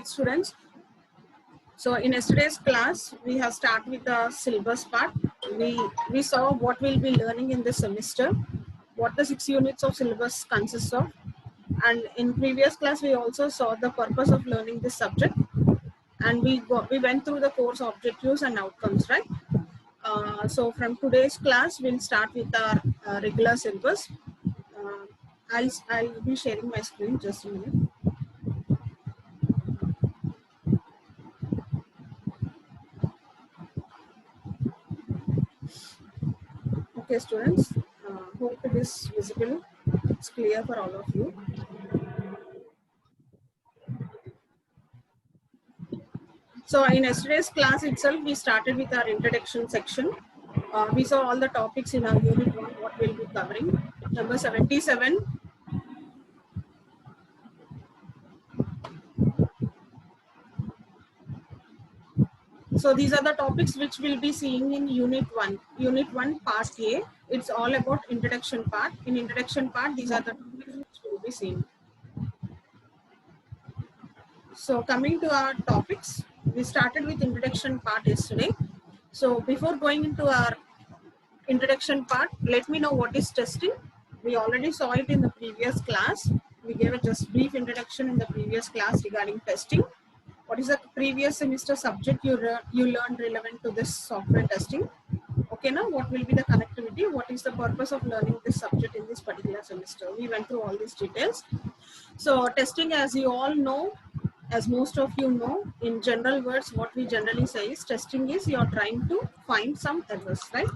students. So in yesterday's class, we have started with the syllabus part. We saw what we'll be learning in this semester, what the 6 units of syllabus consists of. And in previous class, we also saw the purpose of learning this subject. And we went through the course objectives and outcomes, right? So from today's class, we'll start with our regular syllabus. I'll be sharing my screen just a minute. Okay, students, hope it is visible. It's clear for all of you. So in yesterday's class itself, we started with our introduction section. We saw all the topics in our unit 1, what we'll be covering. Number 77. So these are the topics which we'll be seeing in unit 1. Unit 1 part A. It's all about introduction part. In introduction part, these are the topics which we'll be seeing. So coming to our topics, we started with introduction part yesterday. So before going into our introduction part, let me know what is testing. We already saw it in the previous class. We gave a just brief introduction in the previous class regarding testing. What is the previous semester subject you learned relevant to this software testing? Okay, now what will be the connectivity? What is the purpose of learning this subject in this particular semester? We went through all these details. So testing, as you all know, as most of you know, in general words, what we generally say is testing is you're trying to find some errors, right?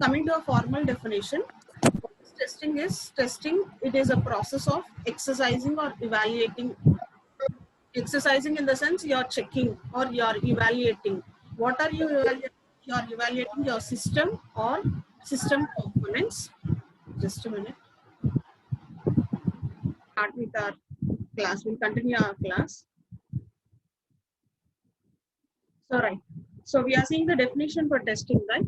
Coming to a formal definition, what is testing is, testing, it is a process of exercising or evaluating. Exercising in the sense you're checking or you're evaluating. What are you evaluating? You're evaluating your system or system components. Just a minute. Start with our class. We'll continue our class. So right. So we are seeing the definition for testing, right?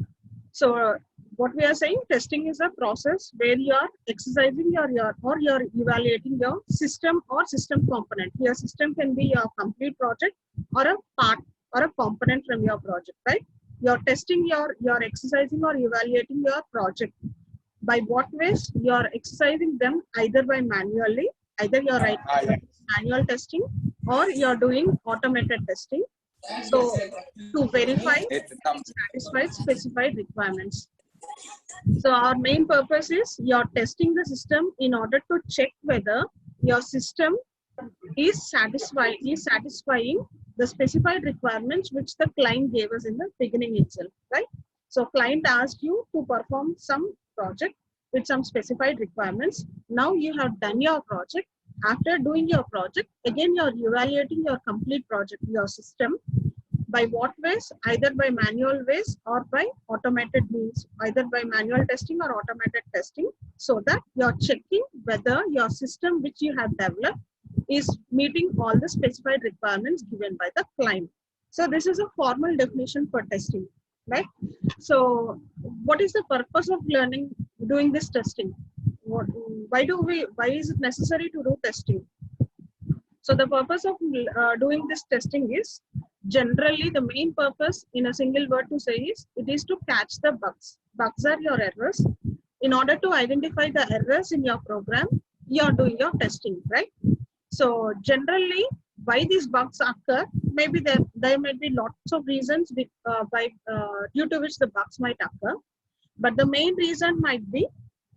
So what we are saying, testing is a process where you are exercising you're evaluating your system or system component. Your system can be your complete project or a part or a component from your project, right? You're testing you're exercising or evaluating your project. By what ways? You're exercising them either by manually, either you're writing manual testing or you're doing automated testing. So to verify satisfied specified requirements. So our main purpose is you're testing the system in order to check whether your system is satisfying the specified requirements which the client gave us in the beginning itself, right? So client asked you to perform some project with some specified requirements. Now you have done your project. After doing your project, again you're evaluating your complete project, your system. By what ways? Either by manual ways or by automated means, either by manual testing or automated testing, so that you're checking whether your system which you have developed is meeting all the specified requirements given by the client. So this is a formal definition for testing, right? So what is the purpose of doing this testing? Why is it necessary to do testing? So the purpose of doing this testing is, generally the main purpose in a single word to say is, it is to catch the bugs. Bugs are your errors. In order to identify the errors in your program, you are doing your testing, right? So generally, why these bugs occur, maybe there may be lots of reasons due to which the bugs might occur. But the main reason might be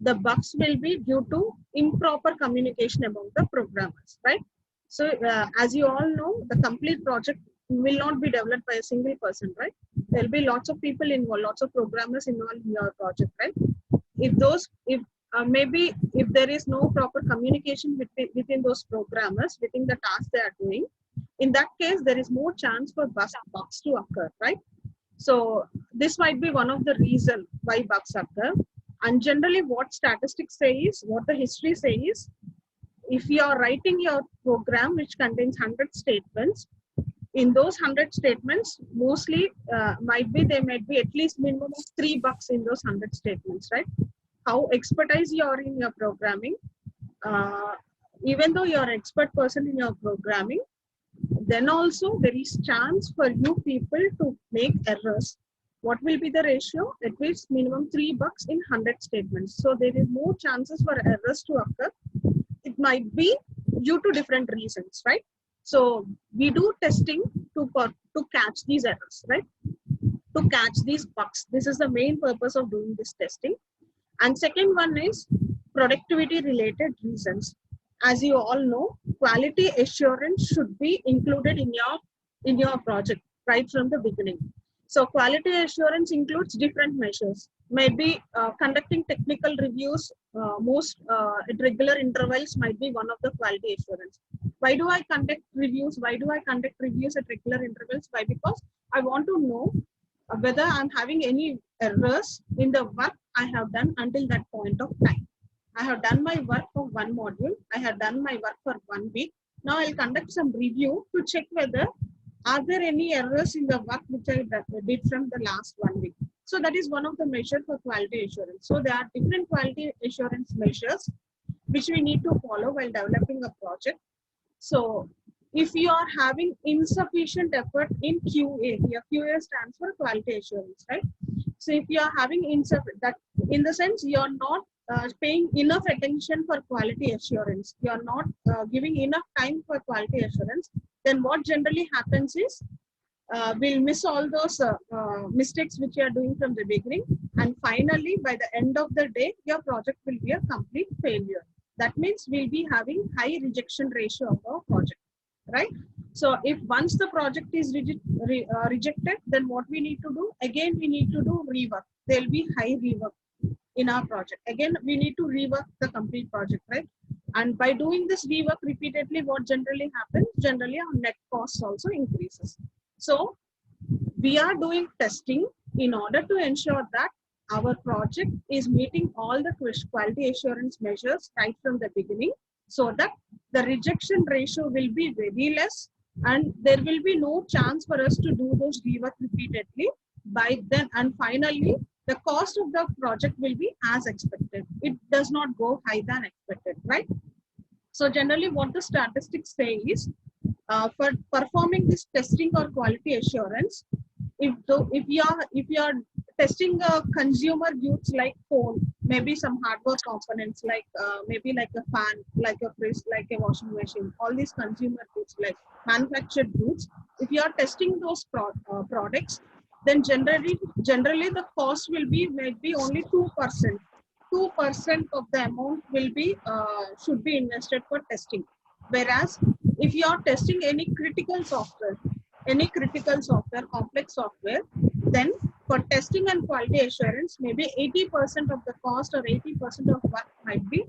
the bugs will be due to improper communication among the programmers, right? So as you all know, the complete project will not be developed by a single person, right? There will be lots of people involved, lots of programmers involved in your project, right? Maybe if there is no proper communication within those programmers, within the task they are doing, in that case, there is more chance for bugs to occur, right? So this might be one of the reasons why bugs occur. And generally what statistics say is, what the history says, if you are writing your program which contains 100 statements, in those 100 statements, mostly there might be at least minimum of 3 bugs in those 100 statements, right? How expertise you are in your programming, even though you are an expert person in your programming, then also there is chance for you people to make errors. What will be the ratio? It is minimum 3 bugs in 100 statements. So there is more chances for errors to occur. It might be due to different reasons, right? So we do testing to catch these errors, right? To catch these bugs. This is the main purpose of doing this testing. And second one is productivity related reasons. As you all know, quality assurance should be included in your project right from the beginning. So quality assurance includes different measures. Maybe conducting technical reviews at regular intervals might be one of the quality assurance. Why do I conduct reviews? Why do I conduct reviews at regular intervals? Why? Because I want to know whether I'm having any errors in the work I have done until that point of time. I have done my work for one module. I have done my work for 1 week. Now I'll conduct some review to check whether are there any errors in the work which I did from the last 1 week. So that is one of the measures for quality assurance. So there are different quality assurance measures which we need to follow while developing a project. So if you are having insufficient effort in QA, your QA stands for quality assurance, right? So if you are having insufficient, that in the sense you are not paying enough attention for quality assurance, you are not giving enough time for quality assurance, then what generally happens is we'll miss all those mistakes which you are doing from the beginning, and finally by the end of the day your project will be a complete failure. That means we'll be having high rejection ratio of our project, right? So if once the project is rejected, then what we need to do, again we need to do rework. There will be high rework in our project. Again we need to rework the complete project, right? And by doing this rework repeatedly, what generally happens, generally our net costs also increases. So we are doing testing in order to ensure that our project is meeting all the quality assurance measures right from the beginning, so that the rejection ratio will be very less and there will be no chance for us to do those rework repeatedly. By then, and finally, the cost of the project will be as expected. It does not go higher than expected, right? So generally what the statistics say is, for performing this testing or quality assurance, if you are testing consumer goods like phone, maybe some hardware components like maybe like a fan, like a fridge, like a washing machine, all these consumer goods like manufactured goods, if you are testing those products, then generally the cost will be maybe only 2%. 2% of the amount will be should be invested for testing. Whereas if you are testing any critical software, complex software, then for testing and quality assurance, maybe 80% of the cost or 80% of work might be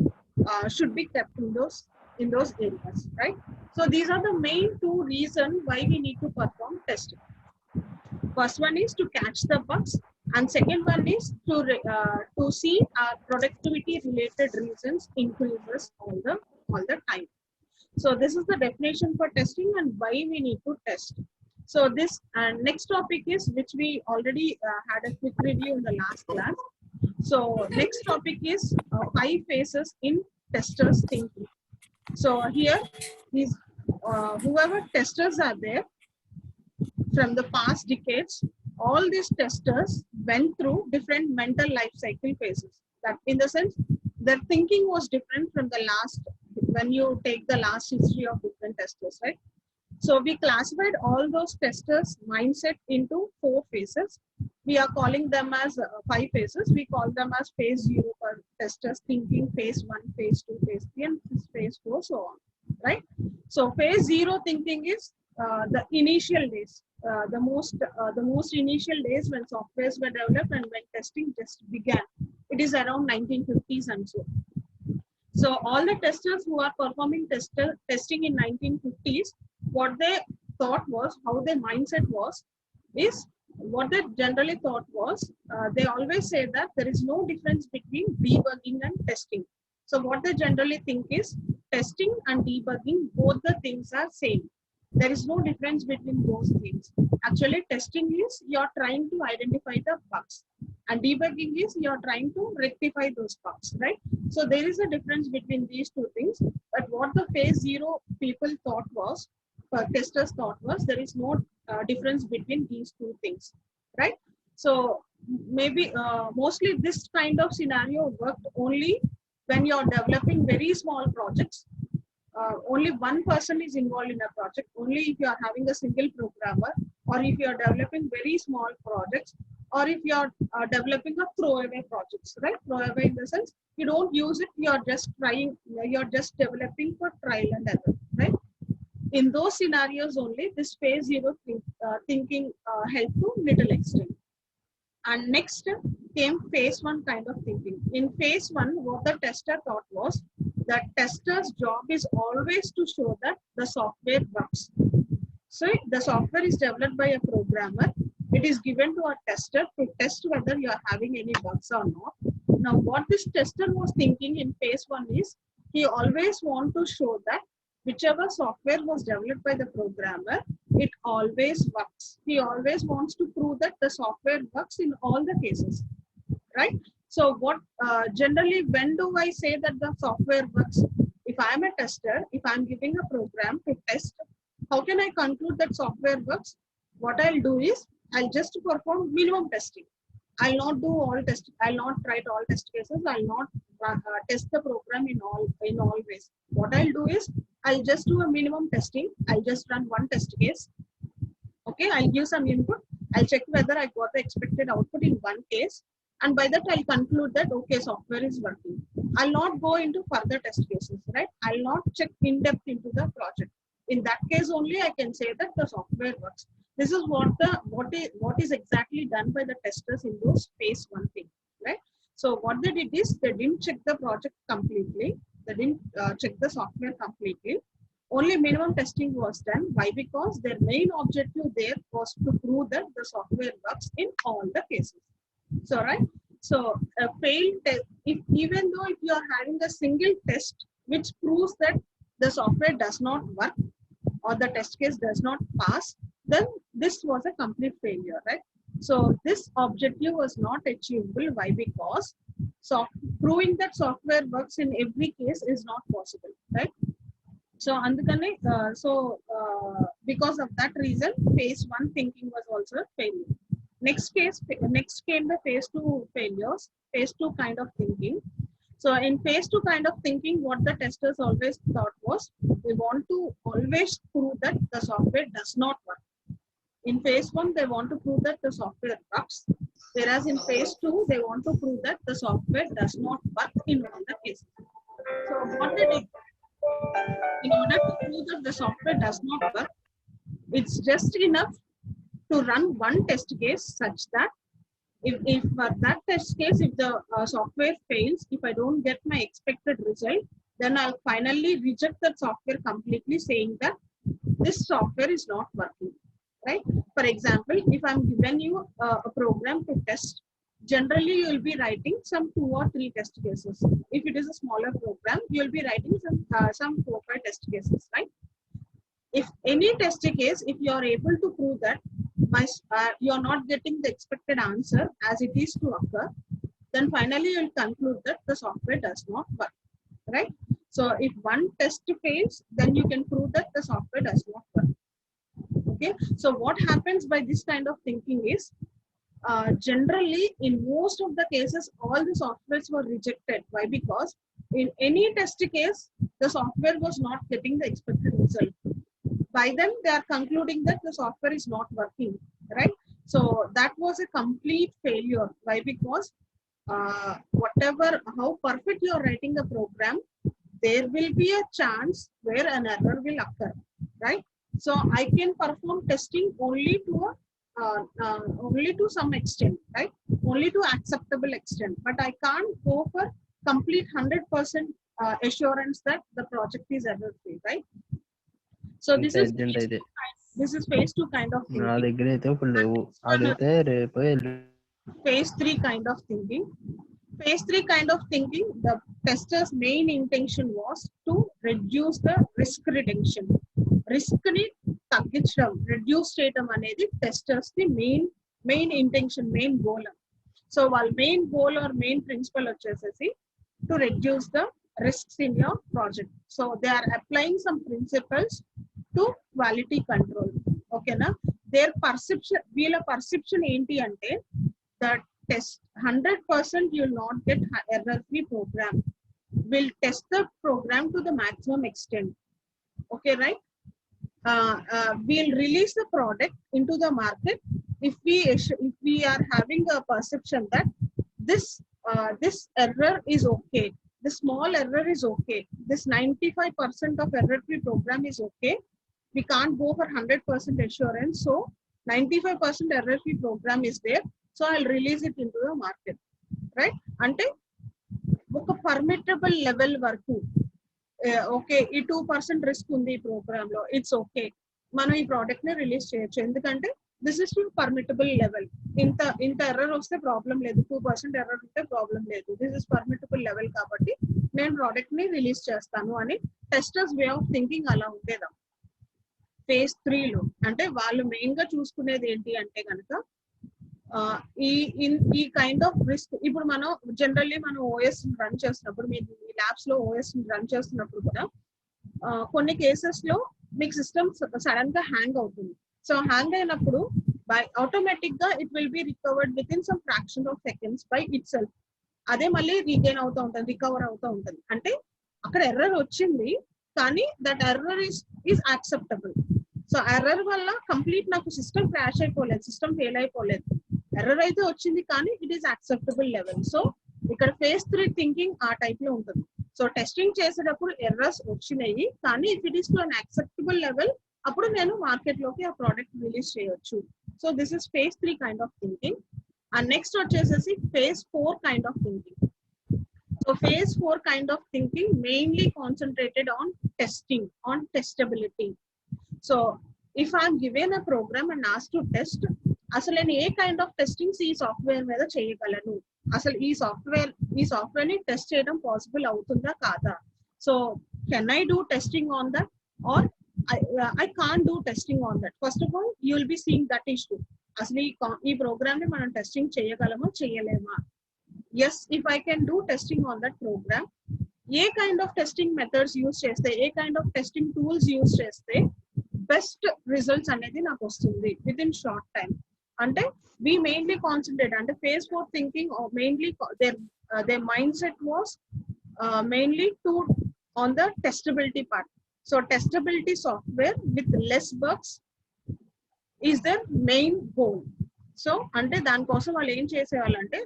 should be kept in those areas, right? So these are the main two reasons why we need to perform testing. First one is to catch the bugs, and second one is to see our productivity related reasons increases all the time. So this is the definition for testing and why we need to test. So this next topic is, which we already had a quick review in the last class. So next topic is 5 phases in testers thinking. So here these whoever testers are there from the past decades, all these testers went through different mental life cycle phases. That in the sense, their thinking was different from the last, when you take the last history of different testers, right? So we classified all those testers' mindset into 4 phases. We are calling them as 5 phases. We call them as phase 0 for testers thinking, phase 1, phase 2, phase 3, and phase 4, so on, right? So phase 0 thinking is the initial days, the most initial days when softwares were developed and when testing just began. It is around 1950s and so. So all the testers who are performing testing in 1950s, what they thought was, how their mindset was, is what they generally thought was, they always say that there is no difference between debugging and testing. So what they generally think is testing and debugging, both the things are same. There is no difference between those things. Actually, testing is you're trying to identify the bugs, and debugging is you're trying to rectify those bugs, right? So there is a difference between these two things. But what the phase 0 people thought was, testers thought was there is no difference between these two things, right? So maybe mostly this kind of scenario worked only when you're developing very small projects. Only one person is involved in a project, only if you are having a single programmer, or if you are developing very small projects, or if you are developing a throwaway projects, right? Throwaway in the sense you don't use it, you are just trying, you are just developing for trial and error, right? In those scenarios only this phase zero thinking helped to little extent. And next came phase one kind of thinking. In phase one, what the tester thought was that tester's job is always to show that the software works. So the software is developed by a programmer. It is given to a tester to test whether you are having any bugs or not. Now, what this tester was thinking in phase one is he always want to show that whichever software was developed by the programmer, it always works. He always wants to prove that the software works in all the cases, right? So what generally, when do I say that the software works? If I'm a tester, if I'm giving a program to test, how can I conclude that software works? What I'll do is I'll just perform minimum testing. I'll not do all test. I'll not write all test cases. I'll not test the program in all ways. What I'll do is I'll just do a minimum testing. I'll just run one test case. Okay, I'll give some input. I'll check whether I got the expected output in one case, and by that I'll conclude that okay, software is working. I'll not go into further test cases, right? I'll not check in depth into the project. In that case only I can say that the software works. This is what is exactly done by the testers in those phase one thing, right? So what they did is they didn't check the project completely. They didn't check the software completely. Only minimum testing was done. Why? Because their main objective there was to prove that the software works in all the cases. So right. So a failed test, even though if you are having a single test which proves that the software does not work or the test case does not pass, then this was a complete failure, right? So this objective was not achievable. Why? Because proving that software works in every case is not possible, right? So andukane, because of that reason, phase one thinking was also a failure. Next came the phase two failures, phase two kind of thinking. So in phase two kind of thinking, what the testers always thought was they want to always prove that the software does not work. In phase one, they want to prove that the software works, whereas in phase two, they want to prove that the software does not work in all the cases. So what they did, in order to prove that the software does not work, it's just enough to run one test case such that if that test case, if the software fails, if I don't get my expected result, then I'll finally reject that software completely, saying that this software is not working, right? For example, if I'm given you a program to test, generally you will be writing some 2 or 3 test cases. If it is a smaller program, you will be writing some 4 or 5 test cases, right? If any test case, if you are able to prove that you are not getting the expected answer as it is to occur, then finally you will conclude that the software does not work, right? So if one test fails, then you can prove that the software does not work. Okay, so what happens by this kind of thinking is generally in most of the cases all the softwares were rejected. Why? Because in any test case the software was not getting the expected result. By then they are concluding that the software is not working, right? So that was a complete failure. Why? Because how perfect you are writing a program, there will be a chance where an error will occur, right? So I can perform testing only to some extent, right? Only to acceptable extent, but I can't go for complete 100% assurance that the project is error free, right? So this is phase two kind of thinking. Phase three kind of thinking. Phase three kind of thinking, the tester's main intention was to reduce the risk reduction. Risk ni tagginchadam, reduce చేయడం అనేది testers the main intention, main goal. So వాళ్ళ main goal or main principle వచ్చేసేసి to reduce the risks in your project. So they are applying some principles to to quality control. Okay na? Their perception, వీళ్ళ perception ఏంటి అంటే that test 100% you'll not get error-free program. We'll test the program to the maximum extent. Okay, right? We'll release the product into the market if we are having a perception that this error is okay, this small error is okay, this 95% of error-free program is okay. We can't go for 100% assurance, so 95% error-free program is there, so I'll release it into the market, right? Ante oka permittable level varaku okay ఈ 2% risk ఉంది ఈ programme లో, it's okay, మనం ఈ product ని release చేయొచ్చు, ఎందుకంటే this is to permittable level. ఇంత ఎర్రర్ వస్తే ప్రాబ్లం లేదు, 2% ఎర్రర్ ఉంటే ప్రాబ్లం లేదు, దిస్ ఇస్ పర్మిటబుల్ లెవెల్ కాబట్టి నేను ప్రోడక్ట్ ని రిలీజ్ చేస్తాను అని టెస్టర్స్ వే ఆఫ్ థింకింగ్ అలా ఉండేదా. ఫేజ్ 3 లో అంటే వాళ్ళు మెయిన్ గా చూసుకునేది ఏంటి అంటే కనుక ఈ కైండ్ ఆఫ్ రిస్క్. ఇప్పుడు మనం జనరల్లీ మనం ఓఎస్ రన్ చేస్తున్నప్పుడు, మీ ల్యాబ్స్ లో ఓఎస్ రన్ చేస్తున్నప్పుడు కూడా కొన్ని కేసెస్ లో మీకు సిస్టమ్ సడన్ గా హ్యాంగ్ అవుతుంది. సో హ్యాంగ్ అయినప్పుడు బై ఆటోమేటిక్ గా it will be recovered with in some fraction of seconds by it self. అదే మళ్ళీ రీగెయిన్ అవుతూ ఉంటుంది, రికవర్ అవుతూ ఉంటుంది. అంటే అక్కడ ఎర్రర్ వచ్చింది కానీ that error is acceptable. So error వల్ల కంప్లీట్ నాకు సిస్టమ్ క్రాష్ అయిపోలేదు, సిస్టమ్ ఫెయిల్ అయిపోలేదు, ఎర్రర్ అయితే వచ్చింది కానీ it is acceptable level. So ఇక్కడ ఫేజ్ 3 థింకింగ్ ఆ టైప్ లో ఉంటుంది. సో టెస్టింగ్ చేసేటప్పుడు ఎర్రర్స్ వచ్చినాయి కానీ if it is to an acceptable level, అప్పుడు నేను మార్కెట్ లోకి ఆ ప్రోడక్ట్ రిలీజ్ చేయొచ్చు. So this is phase 3 kind of thinking. And next వచ్చేసేసి phase 4 kind of thinking. So phase 4 kind of thinking mainly concentrated on testing, on testability. So if I'm given a program and asked to test, అసలు నేను ఏ kind of testings ఈ software మీద చేయగలను, అసలు ఈ software ని టెస్ట్ చేయడం పాసిబుల్ అవుతుందా కాదా. So can I do testing on that or I can't do testing on that. First of all you will be seeing that issue. అసలు ఈ ప్రోగ్రామ్ ని మనం టెస్టింగ్ చేయగలమా చేయలేమా. Yes, if I can do testing on that program, ఏ kind of testing methods use చేస్తే, ఏ kind of testing tools use చేస్తే బెస్ట్ రిజల్ట్స్ అనేది నాకు వస్తుంది విత్ ఇన్ షార్ట్ టైం. అంటే we mainly concentrate అంటే phase 4 thinking or mainly their mindset was mainly to on the testability part. So testability software with less bugs is their main goal. So అంటే దానికోసం వాళ్ళు ఏం చేసేవాళ్ళంటే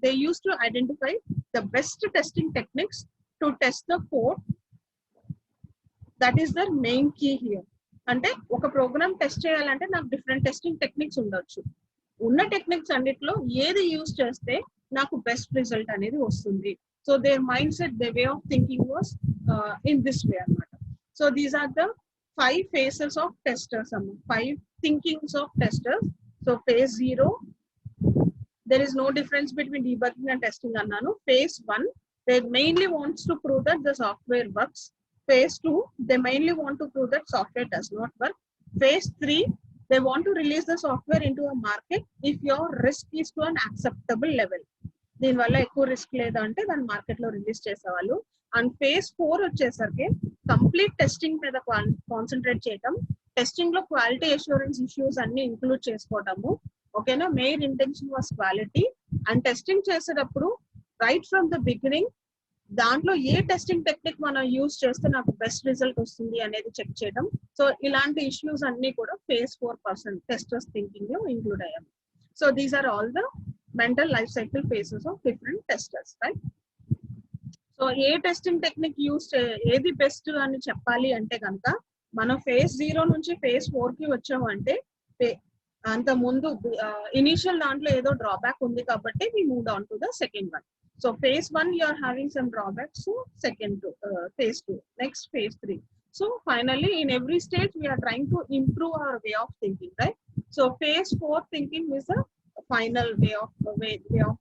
they used to identify the best testing techniques to test the code. That is their main key here. అంటే ఒక programme test చేయాలంటే నాకు different testing techniques ఉండొచ్చు, ఉన్న టెక్నిక్స్ అన్నిట్లో ఏది యూజ్ చేస్తే నాకు బెస్ట్ రిజల్ట్ అనేది వస్తుంది. So their mind set, they way of thinking was in this way అన్నమాట. So these are the 5 phases of testers, 5 thinkings of testers. So phase 0, there is no difference between debugging and testing annanu. Phase 1, they mainly wants to prove that the software works. Phase 2, they mainly want to prove that software does not work. Phase 3, they want to release the software into a market if your risk is to an acceptable level. దీని వల్ల ఎక్కువ risk లేదంటే దాన్ని market లో release చేసేవాళ్ళు. And phase 4 వచ్చేసరికి complete testing మీద concentrate చేయటం, టెస్టింగ్ లో క్వాలిటీ అష్యూరెన్స్ ఇష్యూస్ అన్ని ఇంక్లూడ్ చేసుకోవటము. ఓకేనా, main intention was quality. And testing చేసేటప్పుడు రైట్ ఫ్రమ్ ద బిగినింగ్ దాంట్లో ఏ టెస్టింగ్ టెక్నిక్ మనం యూజ్ చేస్తే నాకు బెస్ట్ రిజల్ట్ వస్తుంది అనేది చెక్ చేయడం. సో ఇలాంటి ఇష్యూస్ అన్ని కూడా ఫేజ్ 4% టెస్టర్స్ థింకింగ్ లో ఇంక్లూడ్ అయ్యాము. So these are all the mental life cycle phases of different testers, right. So a testing technique use ఏది బెస్ట్ అని చెప్పాలి అంటే కనుక మనం ఫేజ్ 0 నుంచి ఫేజ్ 4 కి వచ్చాము అంటే అంత ముందు ఇనిషియల్ దాంట్లో ఏదో డ్రాబ్యాక్ ఉంది కాబట్టి we moved on to the second one. So phase 1 you are having some drawbacks, so phase 2, next phase 3. So finally in every stage we are trying to improve our way of thinking, right? So phase 4 thinking is the final way of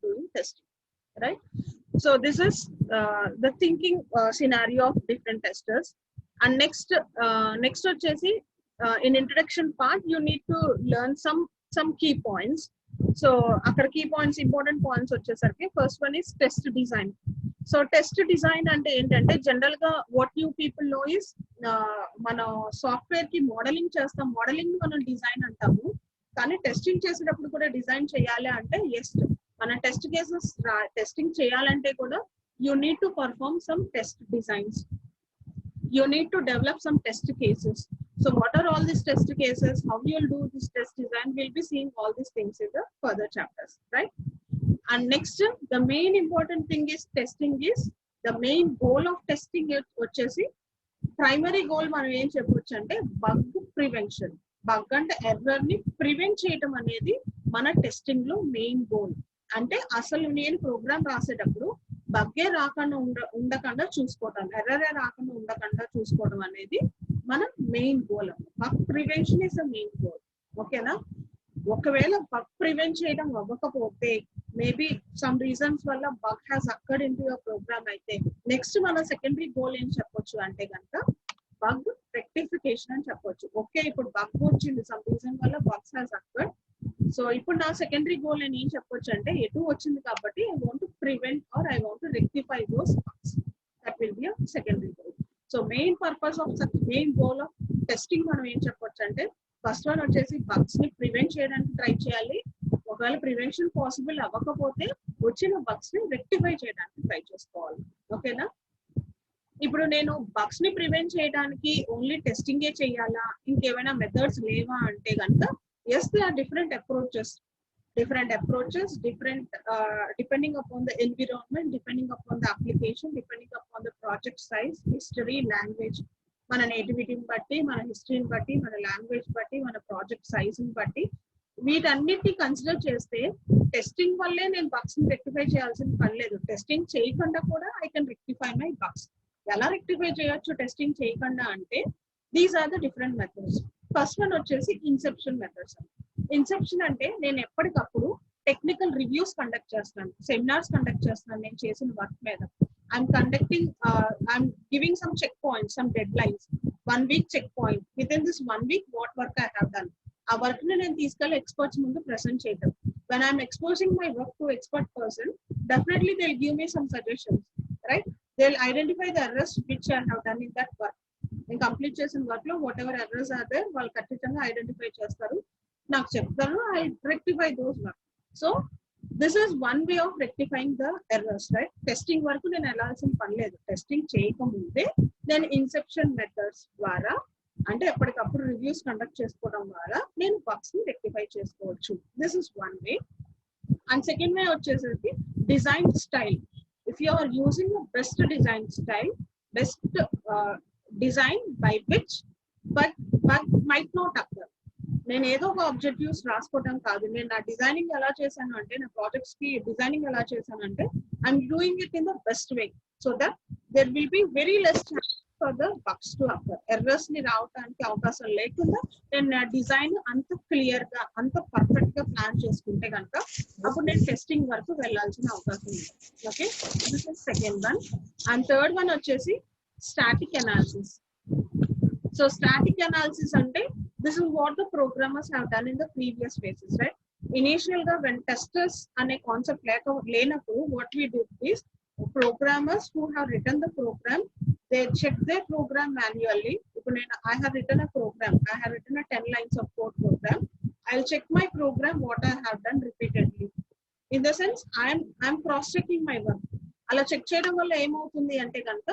doing testing, right? So this is the thinking scenario of different testers. And next వచ్చేసి in introduction part you need to learn some key points. So అక్కడ key points, important points వచ్చేసరికి first one is test design. So test design అంటే ఏంటంటే general గా what you people know is మన software కి modelling చేస్తాం, modelling మనం design అంటాము. కానీ టెస్టింగ్ చేసేటప్పుడు కూడా డిజైన్ చేయాలి అంటే ఎస్, మన టెస్ట్ కేసెస్ టెస్టింగ్ చేయాలంటే కూడా you need to perform some test designs, you need to develop some test cases. So what are all these test cases, how you'll do this test design, we'll be seeing all these things in the further chapters, right? And next, the main important thing is testing is the main goal of testing వచ్చేసి primary goal మనం ఏం చెప్పొచ్చు అంటే bug prevention. Bug అంటే error ని prevent చేయటం అనేది మన టెస్టింగ్ లో మెయిన్ గోల్. అంటే అసలు నేను ప్రోగ్రామ్ రాసేటప్పుడు బగ్గే రాకుండా ఉండకుండా చూసుకోవటం, ఎర్రరే రాకుండా ఉండకుండా చూసుకోవడం అనేది మన main goal. Bug prevention is the main goal. ఓకేనా? ఒకవేళ బగ్ ప్రివెంట్ చేయడం అవ్వకపోతే, మేబీ సమ్ రీజన్స్ వల్ల bug has occurred into your program అయితే, నెక్స్ట్ మన సెకండరీ గోల్ ఏం చెప్పొచ్చు అంటే కనుక బగ్ రెక్టిఫికేషన్ అని చెప్పొచ్చు. ఓకే, ఇప్పుడు బగ్ వచ్చింది, సమ్ రీజన్ వల్ల బగ్స్ హ్యాస్ అక్కర్డ్. సో ఇప్పుడు నా సెకండరీ గోల్ నేను ఏం చెప్పొచ్చు అంటే, ఎటు వచ్చింది కాబట్టి I want to prevent or I want to rectify those bugs. That will be a secondary goal. So main purpose of main goal of testing మనం ఏం చెప్పొచ్చు అంటే, ఫస్ట్ వన్ వచ్చేసి బగ్స్ ని ప్రివెంట్ చేయడానికి ట్రై చేయాలి. ఒకవేళ ప్రివెన్షన్ పాసిబుల్ అవ్వకపోతే వచ్చిన బగ్స్ ని రెక్టిఫై చేయడానికి ట్రై చేసుకోవాలి. ఓకేనా? ఇప్పుడు నేను బగ్స్ ని ప్రివెంట్ చేయడానికి ఓన్లీ టెస్టింగే చేయాలా, ఇంకేమైనా మెథడ్స్ లేవా అంటే కనుక yes, there are different approaches, different depending upon the environment, depending upon the application, depending upon the project size, history, language, మన నేటివిటీని బట్టి, మన హిస్టరీని బట్టి, మన లాంగ్వేజ్ బట్టి, మన ప్రాజెక్ట్ సైజ్ ని బట్టి, వీటన్నిటిని కన్సిడర్ చేస్తే టెస్టింగ్ వల్లే నేను బగ్స్ ని రెక్టిఫై చేయాల్సిన పని లేదు. టెస్టింగ్ చేయకుండా కూడా I can rectify my bugs. ఎలా రెక్టిఫై చేయొచ్చు టెస్టింగ్ చేయకుండా అంటే, these are the different methods. First one వచ్చేసి ఇన్సెప్షన్ మెథడ్స్. ఇన్సెప్షన్ అంటే నేను ఎప్పటికప్పుడు టెక్నికల్ రివ్యూస్ కండక్ట్ చేస్తున్నాను, సెమినార్స్ కండక్ట్ చేస్తున్నాను నేను చేసిన వర్క్ మీద. I'm conducting, I'm giving some check points, some deadlines, 1 week check point. Within this 1 week what work I have done, ఆ work ని నేను తీసుకెళ్లి ఎక్స్పర్ట్స్ ముందు ప్రెసెంట్ చేయడం. when I'm exposing my work to expert person, definitely they'll give me some suggestions, right? They'll identify the errors which I have done in that work. నేను complete చేసిన work లో whatever errors are there వాళ్ళు ఖచ్చితంగా identify చేస్తారు, నాకు చెప్తారు, I rectify those work. So this is one way of rectifying the errors, right? Testing వరకు నేను వెళ్ళాల్సిన పని లేదు. టెస్టింగ్ చేయకముందే నేను ఇన్సెప్షన్ మెథడ్స్ ద్వారా, అంటే ఎప్పటికప్పుడు రివ్యూస్ కండక్ట్ చేసుకోవడం ద్వారా నేను బగ్స్ ని రెక్టిఫై చేసుకోవచ్చు. This is one way. And second way వచ్చేసరికి design style. If you are using best design style, best design by which but might not occur. నేను ఏదో ఒక ఆబ్జెక్టివ్స్ రాసుకోవడం కాదు, నేను నా డిజైనింగ్ ఎలా చేశాను అంటే, నా ప్రాజెక్ట్స్ కి డిజైనింగ్ ఎలా చేశాను అంటే, I'm doing it in the best way, so that there will be very less chance for the bugs to occur. Errors ని రావడానికి అవకాశం లేకుండా నేను నా డిజైన్ అంత క్లియర్ గా, అంత పర్ఫెక్ట్ గా ప్లాన్ చేసుకుంటే కనుక అప్పుడు నేను టెస్టింగ్ వరకు వెళ్ళాల్సిన అవకాశం ఉంది. Okay, this is second one. And third one వచ్చేసి static analysis. So static analysis ante, this is what the programmers have done in the previous phases, right? Initial ga when testers ane concept lenappudu what we did is, programmers who have written the program, they check their program manually. Ipudu I have written a program, I have written a 10 lines of code program, I'll check my program what I have done repeatedly. In the sense I'm cross checking my work. అలా check చేయడం వల్ల ఏమవుతుంది అంటే కనుక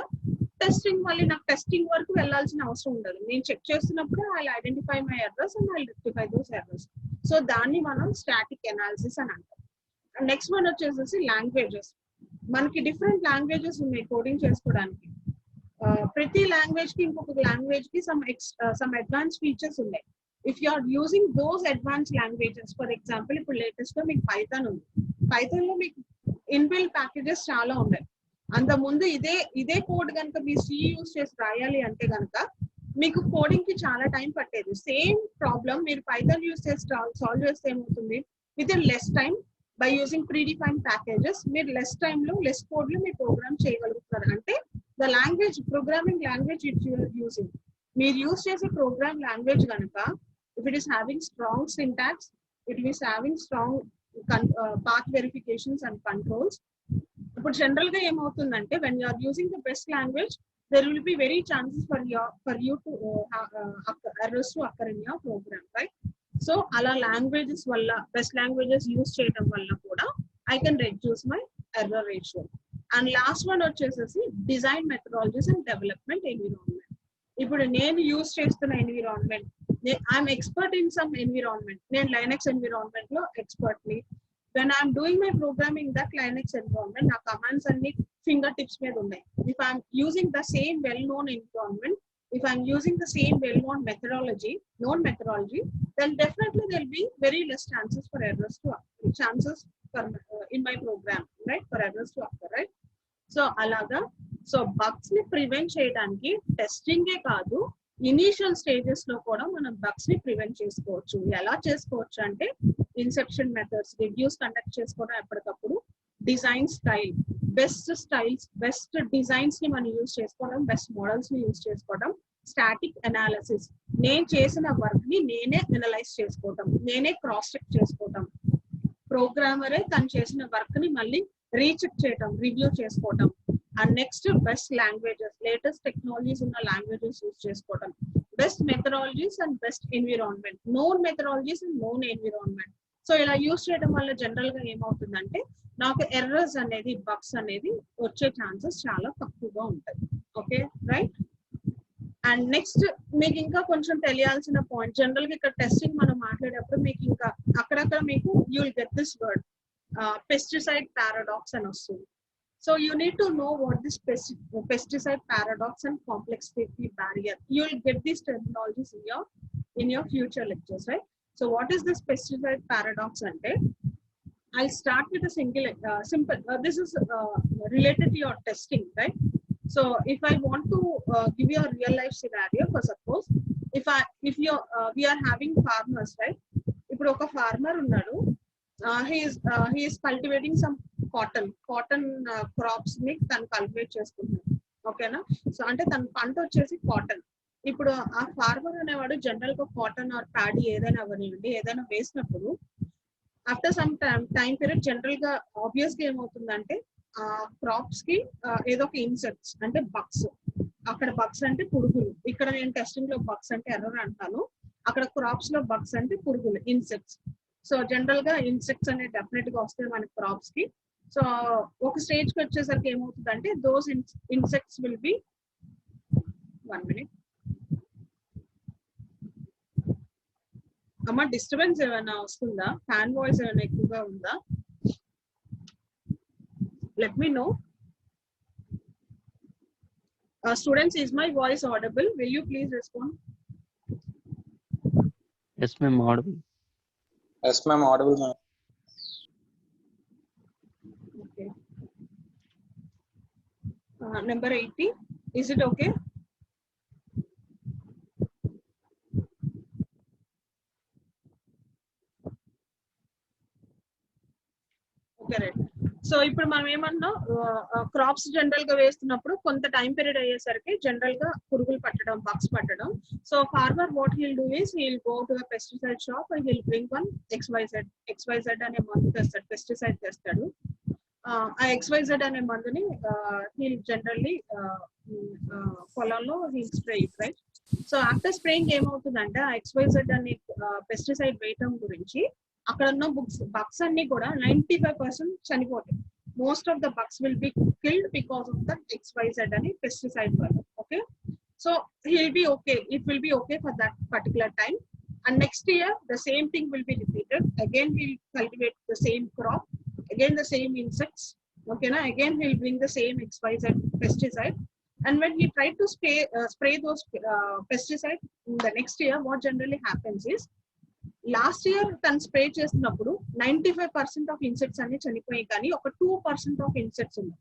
testing మళ్ళీ నాకు testing వరకు వెళ్ళాల్సిన అవసరం ఉండదు. నేను చెక్ చేస్తున్నప్పుడు I identify my errors and I rectify those errors. So దాన్ని మనం స్టాటిక్ అనాలిసిస్ అని అంటాం. నెక్స్ట్ వన్ వచ్చేసి లాంగ్వేజెస్. మనకి డిఫరెంట్ లాంగ్వేజెస్ ఉన్నాయి కోడింగ్ చేసుకోవడానికి. ప్రతి లాంగ్వేజ్ కి ఇంకొక లాంగ్వేజ్ కి సమ్ అడ్వాన్స్ ఫీచర్స్ ఉన్నాయి. If you are using those advance languages, for example ఇప్పుడు లేటెస్ట్ గా మీకు పైథాన్ ఉంది. పైథాన్ లో మీకు ఇన్బిల్ట్ ప్యాకేజెస్ చాలా ఉన్నాయి. అంత ముందు ఇదే కోడ్ కనుక మీ సి యూజ్ చేసి రాయాలి అంటే కనుక మీకు కోడింగ్ కి చాలా టైం పట్టేది. సేమ్ ప్రాబ్లం మీరు పైథాన్ యూజ్ చేసి సాల్వ్ చేస్తే ఏమవుతుంది, within less time by using predefined packages మీరు లెస్ టైమ్ లో లెస్ కోడ్ లో మీ ప్రోగ్రామ్ చేయగలుగుతారు. అంటే the language, programming language it you are using, మీరు యూజ్ చేసే ప్రోగ్రామ్ లాంగ్వేజ్ కనుక if it is having strong syntax, it is having strong path verifications and controls. ఇప్పుడు జనరల్ గా ఏమవుతుందంటే when you are using the best language there will be very chances for you to errors to occur in your program, right? So ala languages valla best languages use cheyadam valla kuda I can reduce my error ratio. And last one వచ్చేసి design methodologies and development environment. ఇప్పుడు నేను use చేస్తున్న environment, I'm expert in some environment, నేను Linux environment లో expert ని. when I'm doing my programming that Linux environment, నా commands అన్ని finger tips మీద ఉన్నాయి. if I'm using the same well-known environment, if I'm using the same well-known methodology, then definitely there'll be very less chances for errors to occur, chances for in my program, right, for errors to occur, right? So అలాగా, so bugs ని prevent చేయడానికి టెస్టింగే కాదు, initial stages లో కూడా మనం bugs ని prevent చేసుకోవచ్చు. ఎలా చేసుకోవచ్చు అంటే ఇన్సెప్షన్ మెథడ్స్, రివ్యూస్ కండక్ట్ చేసుకోవడం ఎప్పటికప్పుడు, డిజైన్ స్టైల్, బెస్ట్ డిజైన్స్ ని మనం యూజ్ చేసుకోవడం, బెస్ట్ మోడల్స్ ని యూజ్ చేసుకోవడం, స్టాటిక్ అనాలిసిస్, నేను చేసిన వర్క్ ని నేనే అనలైజ్ చేసుకోవడం, నేనే క్రాస్ చెక్ చేసుకోవడం, ప్రోగ్రామరే తను చేసిన వర్క్ ని మళ్ళీ రీచెక్ చేయడం, రివ్యూ చేసుకోవడం. And next best languages, latest technologies ఉన్న లాంగ్వేజెస్ యూజ్ చేసుకోవడం, best methodologies and best environment, known methodologies and known environment. So ఇలా యూజ్ చేయడం వల్ల జనరల్ గా ఏమవుతుందంటే నాకు ఎర్రర్స్ అనేది, బగ్స్ అనేది వచ్చే ఛాన్సెస్ చాలా తక్కువగా ఉంటాయి. Okay right. అండ్ నెక్స్ట్ మీకు ఇంకా కొంచెం తెలియాల్సిన పాయింట్, జనరల్ గా ఇక్కడ టెస్టింగ్ మనం మాట్లాడేటప్పుడు మీకు ఇంకా అక్కడక్కడ మీకు you will get this word pesticide paradox and వస్తుంది. So you need to know what this pesticide paradox and complexity barrier, you will get these terminologies in your future lectures, right? So what is this pesticide paradox ante, I'll start with a simple this is related to your testing, right? So if I want to give you a real life scenario, for suppose if we are having farmers, right? ఇప్పుడు ఒక farmer ఉన్నాడు, he is cultivating some cotton crops ని తను cultivate చేసుకుంటున్నాడు. ఓకేనా? So అంటే తన పంట వచ్చేసి కాటన్. ఇప్పుడు ఆ ఫార్మర్ అనేవాడు జనరల్ గా కాటన్ ఆర్ ప్యాడీ ఏదైనా అవనివ్వండి, ఏదైనా వేసినప్పుడు after some time period general గా ఆబ్వియస్ గా ఏమవుతుందంటే ఆ క్రాప్స్ కి ఏదో ఒక ఇన్సెక్ట్స్ అంటే బగ్స్, అక్కడ బగ్స్ అంటే పురుగులు, ఇక్కడ నేను టెస్టింగ్ లో బగ్స్ అంటే ఎర్రర్ అంటాను, అక్కడ క్రాప్స్ లో బగ్స్ అంటే పురుగులు, ఇన్సెక్ట్స్. సో జనరల్ గా ఇన్సెక్ట్స్ అనేది డెఫినెట్ గా వస్తాయి మన క్రాప్స్ కి. సో ఒక స్టేజ్ కి వచ్చేసరికి ఏమవుతుందంటే those insects will be 1 minute అమ్మ, డిస్టర్బెన్స్ ఏమైనా వస్తుందా? ఫ్యాన్ వాయిస్ ఏమైనా ఎక్కువగా ఉందా? Let me know. Students, is my voice audible? Will you please respond? Yes ma'am, audible. Yes ma'am, audible ma'am. Okay. Number 80, is it okay? Okay, right. So ఇప్పుడు మనం ఏమన్నా crops general గా వేస్తున్నప్పుడు కొంత time period అయ్యేసరికి general గా పురుగులు పట్టడం, బగ్స్ పట్టడం. So farmer what he'll do is he'll go to a pesticide shop and he'll bring one XYZ అనే మందు తెస్తాడు, పెస్టిసైడ్ తెస్తాడు. ఆ XYZ అనే మందుని హీల్ జనరల్లీ పొలంలో he'll spray it, right? So after spraying ఏమవుతుందంటే ఆ XYZ అనే పెస్టిసైడ్ వేయటం గురించి అక్కడ ఉన్న బగ్స్ అన్ని కూడా 95% చనిపోతాయి. Most of the bugs will be killed because of the XYZ అని పెస్టిసైడ్ వల్ల. Okay, so he'll be okay, it will be okay for that particular time, and next year the same thing will be repeated again. We'll cultivate the same crop, again the same insects, okay na, again he'll bring the same XYZ pesticide, and when he tried to spray those pesticide in the next year, what generally happens is last year తను spray చేసినప్పుడు 95% of insects అన్ని చనిపోయాయి, కానీ ఒక 2% of insects ఉన్నాయి.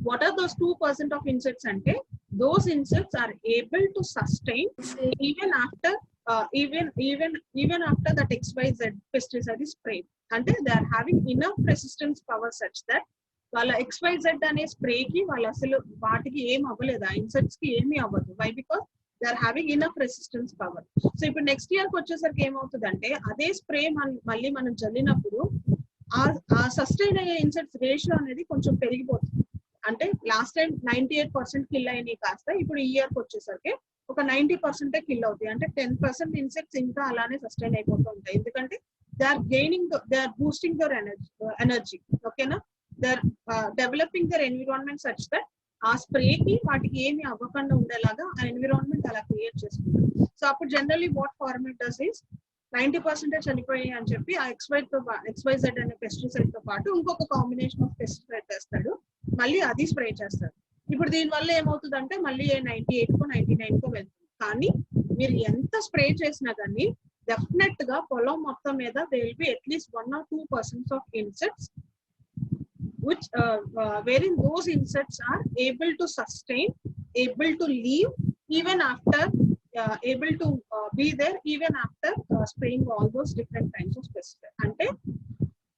What are those 2% of insects అంటే those insects are able to sustain even after that XYZ pesticide is sprayed. అంటే they are having enough resistance power such that వాళ్ళ XYZ అనే spray కి వాళ్ళు అసలు వాటికి ఏం అవ్వలేదు, ఆ ఇన్సెక్ట్స్ కి ఏమీ అవ్వదు. Why? Because they are having enough resistance power. So ఇప్పుడు నెక్స్ట్ ఇయర్ కి వచ్చేసరికి ఏమవుతుందంటే అదే స్ప్రే మళ్ళీ మనం చల్లినప్పుడు ఆ సస్టైన్ అయ్యే ఇన్సెక్ట్స్ రేషియో అనేది కొంచెం పెరిగిపోతుంది. అంటే లాస్ట్ టైం 98% కిల్ అయినాయి కాస్త ఇప్పుడు ఈ ఇయర్ కి వచ్చేసరికి ఒక 90% కిల్ అవుతాయి. అంటే 10% ఇన్సెక్ట్స్ ఇంకా అలానే సస్టైన్ అయిపోతూ ఉంటాయి. ఎందుకంటే they are gaining, they are boosting their energy. ఓకేనా, they are developing their environment such that ఆ స్ప్రేకి వాటికి ఏమి అవ్వకుండా ఉండేలాగా ఆ ఎన్విరాన్మెంట్ అలా క్రియేట్ చేసుకుంటారు. సో అప్పుడు generally what format does is 90% చనిపోయాయి అని చెప్పి ఆ XYZ అనే పెస్టిసైడ్ తో పాటు ఇంకొక కాంబినేషన్ ఆఫ్ పెస్టిసైడ్ తెస్తాడు, మళ్ళీ అది స్ప్రే చేస్తాడు. ఇప్పుడు దీని వల్ల ఏమవుతుందంటే మళ్ళీ 98 కో 99 కో వెళ్తుంది. కానీ మీరు ఎంత స్ప్రే చేసినా కానీ డెఫినెట్ గా పొలం మొత్తం మీద they will be at least 1 or 2% of insects which wherein those insects are able to sustain, able to live even after able to be there even after spraying all those different kinds of pesticide. అంటే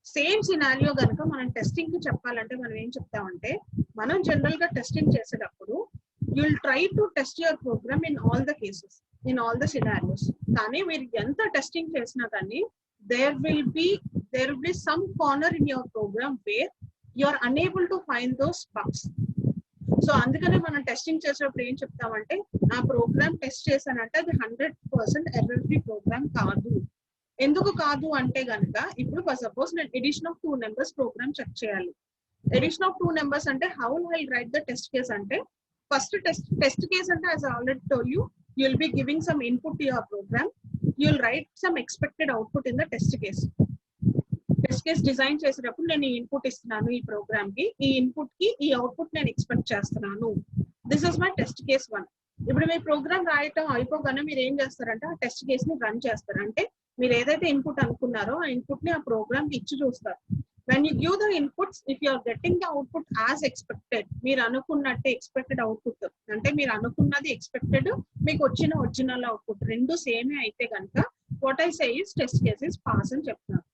same scenario కనుక మనం testing కి చెప్పాలంటే మనం ఏం చెప్తామంటే, మనం general గా టెస్టింగ్ చేసేటప్పుడు you will try to test your program in all the cases, in all the scenarios. కానీ మీరు ఎంత టెస్టింగ్ చేసినా కానీ there will be some corner in your program where you are unable to find those bugs. So అందుకనే మనం testing చేసేటప్పుడు ఏం చెప్తామంటే, నా ప్రోగ్రామ్ టెస్ట్ చేశానంటే అది 100% ఎర్రర్ ఫ్రీ ప్రోగ్రామ్ కాదు. ఎందుకు కాదు అంటే గనక, ఇప్పుడు ఫర్ సపోజ్ నేను addition of 2 numbers program check చేయాలి. ఎడిషన్ ఆఫ్ 2 నెంబర్స్ అంటే how I write the test case అంటే, ఫస్ట్ టెస్ట్ కేస్ అంటే as already told you will be giving some input to your program, you will write some expected output in the test case. Test case design చేసేటప్పుడు నేను ఈ input ఇస్తున్నాను ఈ programme కి, ఈ input కి ఈ అవుట్పుట్ నేను ఎక్స్పెక్ట్ చేస్తున్నాను. This is my test case 1. ఇప్పుడు మీ ప్రోగ్రామ్ రాయటం అయిపోగానే మీరు ఏం చేస్తారంటే ఆ టెస్ట్ కేస్ ని రన్ చేస్తారు. అంటే మీరు ఏదైతే ఇన్పుట్ అనుకున్నారో ఆ ఇన్పుట్ ని ఆ ప్రోగ్రామ్ కి ఇచ్చి చూస్తారు. When you give the inputs, if you are getting the output as expected, మీరు అనుకున్నట్టే ఎక్స్పెక్టెడ్ అవుట్పుట్, అంటే మీరు అనుకున్నది ఎక్స్పెక్టెడ్, మీకు వచ్చిన ఒరిజినల్ అవుట్పుట్ రెండు సేమే అయితే కనుక what I say is test case is pass అని చెప్తున్నాను.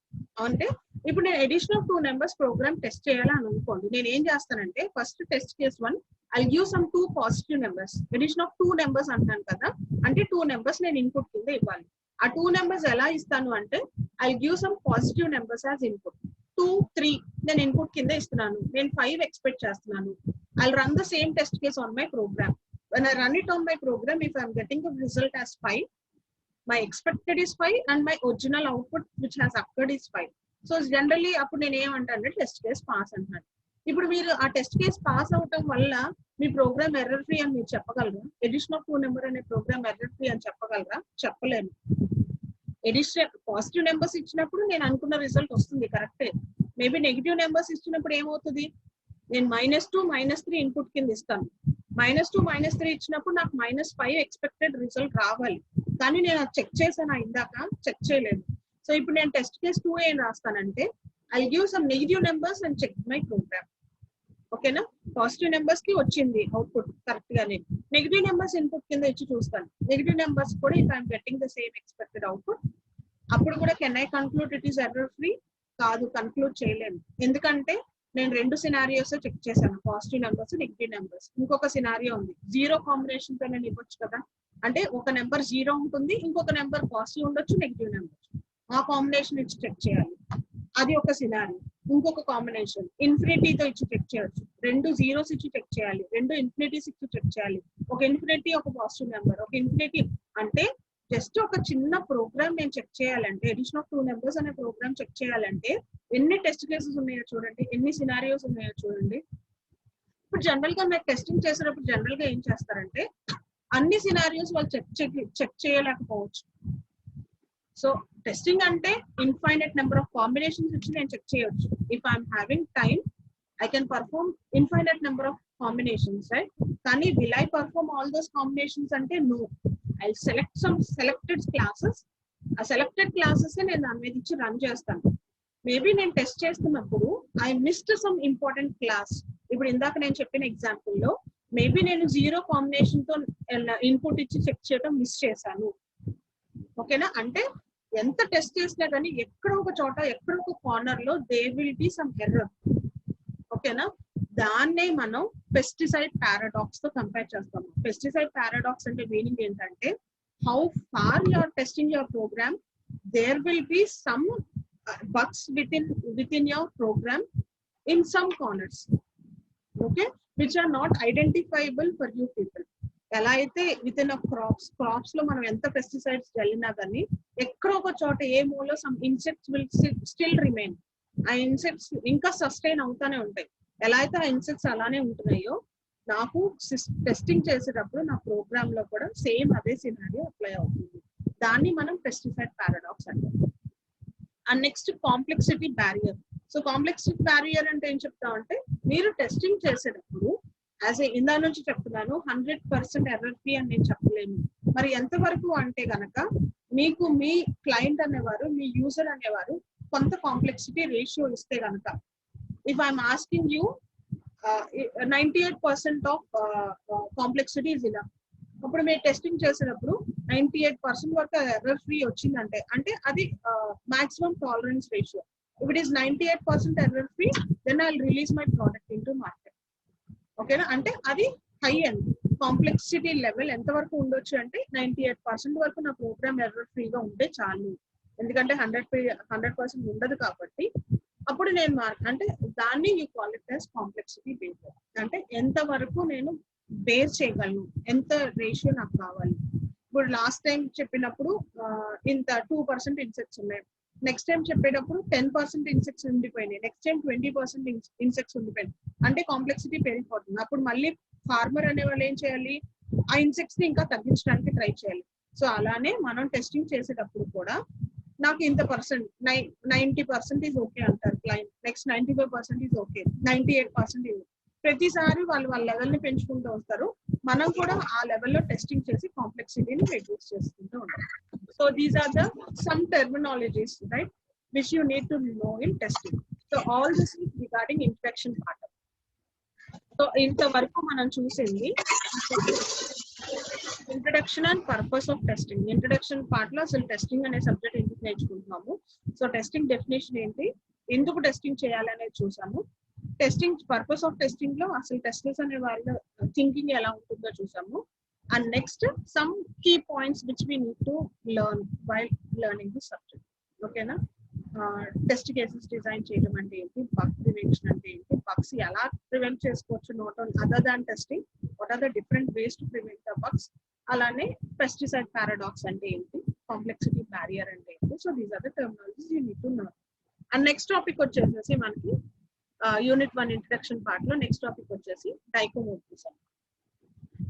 అంటే ఇప్పుడు నేను addition of 2 numbers program test చేయాలని అనుకోండి, నేను ఏం చేస్తానంటే first test case 1 I give some 2 positive numbers. Addition of 2 numbers అంటాను కదా, అంటే 2 నెంబర్స్ నేను ఇన్పుట్ కింద ఇవ్వాలి. ఆ 2 నెంబర్స్ ఎలా ఇస్తాను అంటే I give some positive numbers as input. 2, 3 నేను ఇన్పుట్ కింద ఇస్తున్నాను. నేను 5 ఎక్స్పెక్ట్ చేస్తున్నాను. I run the same test case on my program. When I run it on my program, if I'm getting the result as 5, my expected is 5 and my original output which has occurred is 5. So generally అప్పుడు నేను ఏమంటానంటే test case pass అంటున్నాను. ఇప్పుడు మీరు ఆ test case pass అవటం వల్ల మీ programme error free అని మీరు చెప్పగలరా? ఎడిషన్ ఆఫ్ 2 నెంబర్ అనే ప్రోగ్రామ్ ఎర్రర్ ఫ్రీ అని చెప్పగలరా? చెప్పలేను. ఎడిషన్ పాజిటివ్ నెంబర్స్ ఇచ్చినప్పుడు నేను అనుకున్న రిజల్ట్ వస్తుంది, కరెక్టే. మేబీ నెగిటివ్ నెంబర్స్ ఇచ్చినప్పుడు ఏమవుతుంది, నేను -2, -3 ఇన్పుట్ కింద ఇస్తాను. -2, -3 ఇచ్చినప్పుడు నాకు -5 ఎక్స్పెక్టెడ్ రిజల్ట్ రావాలి. కానీ నేను అది చెక్ చేశాను, ఇందాక చెక్ చేయలేదు. సో ఇప్పుడు నేను టెస్ట్ కేస్ 2 ఏం రాస్తానంటే I give some negative numbers and check my program. ఓకేనా, పాజిటివ్ నెంబర్స్ కి వచ్చింది అవుట్పుట్ కరెక్ట్ గానే, నెగిటివ్ నెంబర్స్ ఇన్పుట్ కింద ఇచ్చి చూస్తాను. నెగిటివ్ నెంబర్స్ కూడా if I'm getting the same expected output, అప్పుడు కూడా can I conclude it is error free? కాదు, కన్క్లూడ్ చేయలేను. ఎందుకంటే నేను 2 సినారియోస్ చెక్ చేశాను, పాజిటివ్ నెంబర్స్, నెగిటివ్ నెంబర్స్. ఇంకొక సినారియో ఉంది, 0 కాంబినేషన్ తో నేను ఇవ్వచ్చు కదా. అంటే ఒక నెంబర్ 0 ఉంటుంది, ఇంకొక నెంబర్ పాజిటివ్ ఉండొచ్చు, నెగిటివ్ నెంబర్, ఆ కాంబినేషన్ ఇచ్చి చెక్ చేయాలి. అది ఒక సినారియో. ఇంకొక కాంబినేషన్ ఇన్ఫినిటీతో ఇచ్చి చెక్ చేయొచ్చు. 2 జీరోస్ ఇచ్చి చెక్ చేయాలి, 2 ఇన్ఫినిటీస్ ఇచ్చి చెక్ చేయాలి. ఒక ఇన్ఫినిటీ, ఒక పాజిటివ్ నెంబర్, ఒక ఇన్ఫినిటీ. అంటే జస్ట్ ఒక చిన్న ప్రోగ్రామ్ నేను చెక్ చేయాలంటే, ఎడిషన్ ఆఫ్ 2 నెంబర్స్ అనే ప్రోగ్రామ్ చెక్ చేయాలంటే ఎన్ని టెస్ట్ కేసెస్ ఉన్నాయో చూడండి, ఎన్ని సినారియోస్ ఉన్నాయో చూడండి. ఇప్పుడు జనరల్ గా నాకు టెస్టింగ్ చేసేటప్పుడు జనరల్ గా ఏం చేస్తారంటే అన్ని సినారియోస్ వాళ్ళు చెక్ చేయలేకపోవచ్చు. సో టెస్టింగ్ అంటే ఇన్ఫైనైట్ నెంబర్ ఆఫ్ కాంబినేషన్స్ ఇచ్చి నేను చెక్ చేయొచ్చు. If I'm having time I can perform infinite number of combinations, right? కానీ will I perform all those combinations అంటే no. I select some selected classes. ఆ selected classes నేను దాని మీద ఇచ్చి రన్ చేస్తాను. మేబీ నేను టెస్ట్ చేస్తున్నప్పుడు I missed some important class. ఇప్పుడు ఇందాక నేను చెప్పిన ఎగ్జాంపుల్ లో మేబీ నేను 0 కాంబినేషన్ తో ఇన్పుట్ ఇచ్చి చెక్ చేయడం మిస్ చేశాను. ఓకేనా, అంటే ఎంత టెస్ట్ చేసినా కానీ ఎక్కడో ఒక చోట, ఎక్కడో ఒక కార్నర్ లో they will be some error. ఓకేనా, దాన్నే మనం పెస్టిసైడ్ పారాడాక్స్ తో కంపేర్ చేస్తాము. పెస్టిసైడ్ పారాడాక్స్ అంటే మీనింగ్ ఏంటంటే how far you are testing your program, there will be some bugs within your program in some corners. Okay, which are not identifiable for you people. ఎలా అయితే with in crops లో మనం ఎంత pesticides చల్లినా కానీ ఎక్కడో ఒక చోట ఏ మూలో some insects will still remain. ఆ ఇన్సెక్ట్స్ ఇంకా సస్టైన్ అవుతానే ఉంటాయి. ఎలా అయితే ఆ ఇన్సెక్ట్స్ అలానే ఉంటున్నాయో నాకు టెస్టింగ్ చేసేటప్పుడు నా ప్రోగ్రామ్ లో కూడా సేమ్ అదే సినారియో అప్లై అవుతుంది. దాన్ని మనం పెస్టిసైడ్ పారాడాక్స్ అంటాం. And next complexity barrier. So complexity barrier అంటే ఏం చెప్తామంటే మీరు టెస్టింగ్ చేసేటప్పుడు యాజ్ ఏ ఇందా నుంచి చెప్తున్నాను 100% ఎర్రర్ ఫ్రీ అని నేను చెప్పలేను. మరి ఎంతవరకు అంటే గనక మీకు మీ క్లయింట్ అనేవారు మీ యూజర్ అనేవారు కొంత కాంప్లెక్సిటీ రేషియో ఇస్తే గనక if I'm asking you 98% of complexity is ఇలా, అప్పుడు మీరు టెస్టింగ్ చేసేటప్పుడు 98% వరకు ఎర్రర్ ఫ్రీ వచ్చిందంటే అంటే అది maximum tolerance ratio. If it is 98% error free then I will release my product into market. ఓకేనా, అంటే అది హై అండ్ కాంప్లెక్సిటీ లెవెల్ ఎంత వరకు ఉండొచ్చు అంటే 98% వరకు నా ప్రోగ్రామ్ ఎర్రర్ ఫ్రీగా ఉంటే చాలు. ఎందుకంటే 100% ఉండదు కాబట్టి అప్పుడు నేను అంటే దాన్ని you call it as complexity based. అంటే ఎంత వరకు నేను బేర్ చేయగలను, ఎంత రేషియో నాకు కావాలి. ఇప్పుడు లాస్ట్ టైం చెప్పినప్పుడు ఇంత 2% ఇన్సెక్ట్స్ ఉన్నాయి, నెక్స్ట్ టైం చెప్పేటప్పుడు 10% ఇన్సెక్ట్స్ ఉండిపోయినాయి, నెక్స్ట్ టైం 20% ఇన్సెక్ట్స్ ఉండిపోయినాయి, అంటే కాంప్లెక్సిటీ పెరిగిపోతుంది. అప్పుడు మళ్ళీ ఫార్మర్ అనే వాళ్ళు ఏం చేయాలి, ఆ ఇన్సెక్ట్స్ ని ఇంకా తగ్గించడానికి ట్రై చేయాలి. సో అలానే మనం టెస్టింగ్ చేసేటప్పుడు కూడా నాకు ఇంత పర్సెంట్ 90% ఈజ్ ఓకే అంటారు client, next 95% is okay, 98% is. ప్రతిసారి వాళ్ళు వాళ్ళ లెవెల్ ని పెంచుకుంటూ వస్తారు, మనం కూడా ఆ లెవెల్లో టెస్టింగ్ చేసి కాంప్లెక్సిటీని రెడ్యూస్ చేసుకుంటూ ఉంటాం. So these are the some terminologies right which you need to know in testing. So all this is regarding introduction part. So ఇంతవరకు మనం చూసింది introduction and purpose of testing. Introduction part లో అసలు testing అనే subject ఎందుకు నేర్చుకుంటున్నాము, so testing definition ఏంటి, ఎందుకు testing చేయాలి అనేది చూసాము. టెస్టింగ్ పర్పస్ ఆఫ్ టెస్టింగ్ లో అసలు టెస్టర్స్ అనే వాళ్ళ థింకింగ్ ఎలా ఉంటుందో చూసాము. And next some key points which we need to learn while learning the subject. ఓకేనా, టెస్ట్ కేసెస్ డిజైన్ చేయడం అంటే ఏంటి, బగ్ ప్రివెన్షన్ అంటే ఏంటి, బగ్స్ ఎలా ప్రివెంట్ చేసుకోవచ్చు, not only other than testing, what are the different ways to prevent the bugs, అలానే pesticide paradox అంటే ఏంటి, కాంప్లెక్సిటీ బ్యారియర్ అంటే ఏంటి. So these are the terminologies you need to know. And next topic వచ్చేసి మనకి unit 1 introduction part లో next topic వచ్చేసి డైకోమోటివ్స్.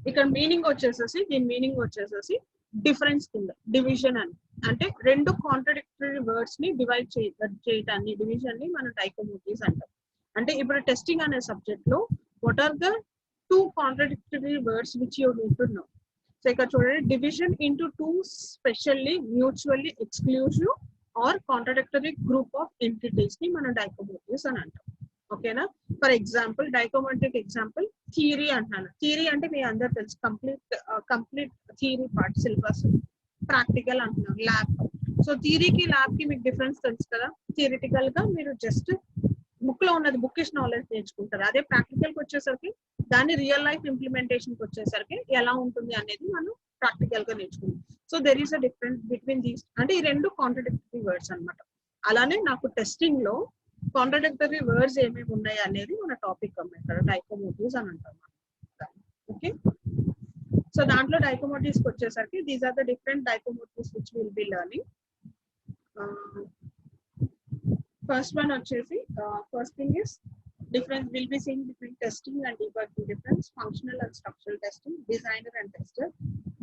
ఇక్కడ మీనింగ్ వచ్చేసేసి దీని మీనింగ్ వచ్చేసేసి డిఫరెన్స్ కింద డివిజన్ అని, అంటే రెండు కాంట్రడిక్టరీ వర్డ్స్ ని డివైడ్ చేయటాన్ని డివిజన్ ని మనం డైకోమోటివ్స్ అంటాం. అంటే ఇప్పుడు టెస్టింగ్ అనే సబ్జెక్ట్ లో what are the 2 contradictory words which you need to know. So ఇక్కడ చూడండి, division into 2 specially mutually exclusive or contradictory group of entities ని మనం డైకోమోటివ్స్ అని అంటాం. ఓకేనా, ఫర్ ఎగ్జాంపుల్ డైకోమోటివ్ ఎగ్జాంపుల్ థియరీ అంటున్నాను. థియరీ అంటే మీ అందరు తెలుసు, complete theory part syllabus. Practical అంటున్నాను ల్యాబ్. సో థియరీకి ల్యాబ్ కి మీకు డిఫరెన్స్ తెలుసు కదా. థియరిటికల్ గా మీరు జస్ట్ బుక్ లో ఉన్నది బుక్కిష్ నాలెడ్జ్ నేర్చుకుంటారు, అదే ప్రాక్టికల్ కి వచ్చేసరికి దాన్ని రియల్ లైఫ్ ఇంప్లిమెంటేషన్ కి వచ్చేసరికి ఎలా ఉంటుంది అనేది మనం ప్రాక్టికల్ గా నేర్చుకుంటాం. So there is a difference between these, అంటే ఈ రెండు కాంట్రడిక్టరీ వర్డ్స్ అనమాట. అలానే నాకు టెస్టింగ్ లో కాంట్రడిక్టరీ వర్డ్స్ ఏమేమి ఉన్నాయి అనేది మన టాపిక్ అన్నమాట, డైకోమోటివ్స్ అని అంటాం. ఓకే, సో దాంట్లో డైకోమోటివ్స్ వచ్చేసరికి దీస్ ఆర్ ద డిఫరెంట్ డైకోమోటివ్స్ which will be learning. First one వచ్చేసి first thing is difference will be seen between testing and debugging difference, functional and structural testing, designer and tester,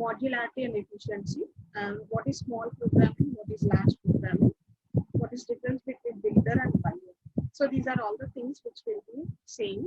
modularity and efficiency, and what is small programming, what is large programming, what is difference between builder and buyer. So these are all the things which will be seen